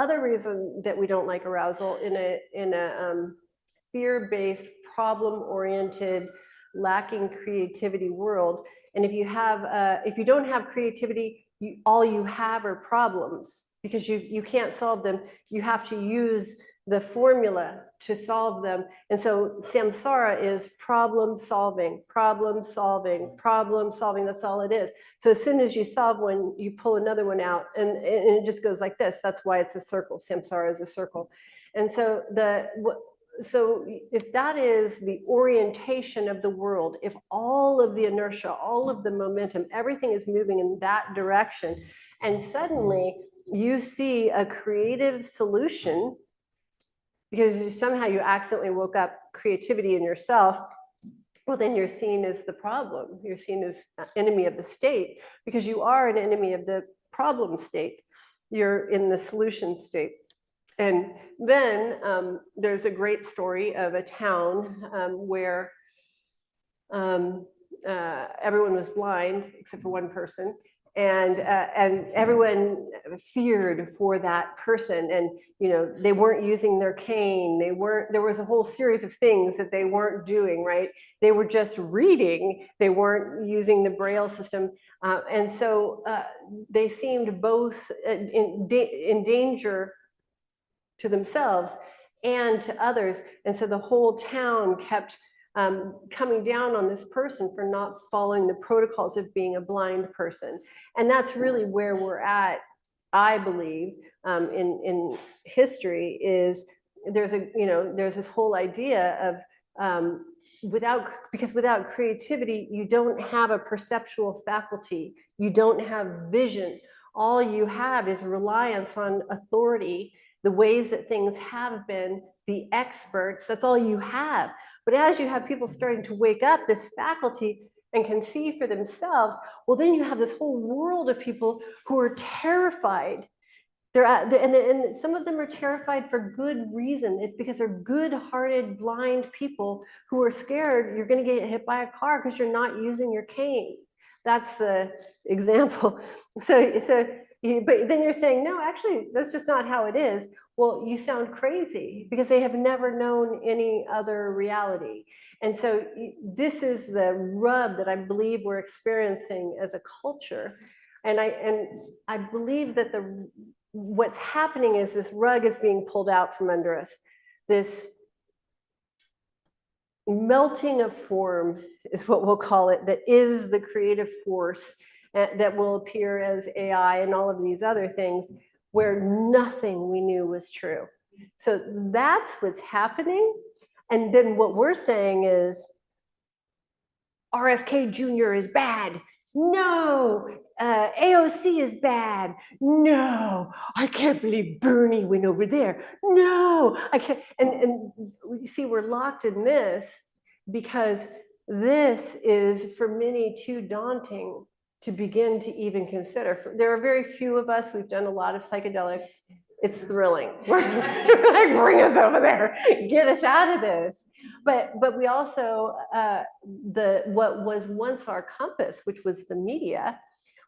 other reason that we don't like arousal in a fear-based, problem-oriented, lacking creativity world. And if you don't have creativity, all you have are problems, because you can't solve them. You have to use the formula to solve them. And so samsara is problem solving, problem solving, problem solving. That's all it is. So as soon as you solve one, you pull another one out, and it just goes like this. That's why it's a circle. Samsara is a circle. And so so if that is the orientation of the world, if all of the inertia, all of the momentum, everything is moving in that direction, and suddenly you see a creative solution because somehow you accidentally woke up creativity in yourself, well, then you're seen as the problem. You're seen as an enemy of the state, because you are an enemy of the problem state. You're in the solution state. And then there's a great story of a town where everyone was blind except for one person, and everyone feared for that person. And they weren't using their cane. There was a whole series of things that they weren't doing, right? They were just reading. They weren't using the Braille system, and so they seemed both in danger to themselves and to others. And so the whole town kept coming down on this person for not following the protocols of being a blind person. And that's really where we're at, I believe, in history. Is there's this whole idea of because without creativity, you don't have a perceptual faculty, you don't have vision. All you have is reliance on authority, the ways that things have been, the experts. That's all you have. But as you have people starting to wake up this faculty and can see for themselves, well, then you have this whole world of people who are terrified. And some of them are terrified for good reason. It's because they're good-hearted, blind people who are scared you're going to get hit by a car because you're not using your cane. That's the example. But then you're saying, no, actually, that's just not how it is. Well, you sound crazy, because they have never known any other reality. And so this is the rub that I believe we're experiencing as a culture. And I believe that what's happening is this rug is being pulled out from under us. This melting of form is what we'll call it, that is the creative force that will appear as AI and all of these other things, where nothing we knew was true. So that's what's happening. And then what we're saying is RFK Jr. is bad. No, AOC is bad. No, I can't believe Bernie went over there. No, I can't. And you see, we're locked in this because this is for many too daunting to begin to even consider. There are very few of us. We've done a lot of psychedelics. It's thrilling. Like, bring us over there, get us out of this. But we also, what was once our compass, which was the media,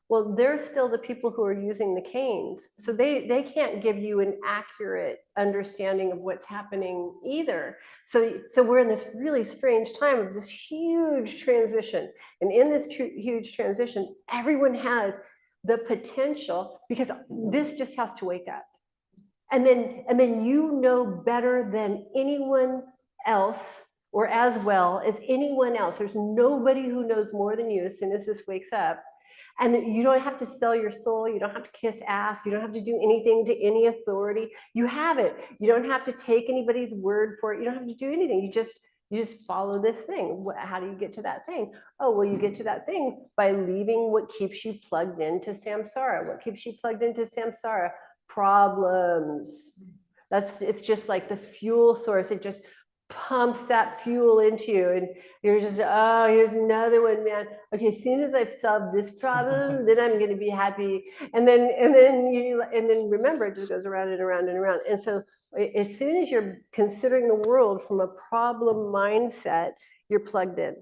well, they're still the people who are using the canes. So they can't give you an accurate understanding of what's happening either. So we're in this really strange time of this huge transition. And in this huge transition, everyone has the potential, because this just has to wake up. And then you know better than anyone else, or as well as anyone else. There's nobody who knows more than you as soon as this wakes up. And you don't have to sell your soul. You don't have to kiss ass. You don't have to do anything to any authority. You have it. You don't have to take anybody's word for it. You don't have to do anything. You just follow this thing. How do you get to that thing? Oh, well, you get to that thing by leaving what keeps you plugged into samsara. What keeps you plugged into samsara? Problems. It's just like the fuel source. It just pumps that fuel into you, and you're just, oh, here's another one, man. Okay, as soon as I've solved this problem, then I'm going to be happy. And then remember, it just goes around and around and around. And so as soon as you're considering the world from a problem mindset, you're plugged in.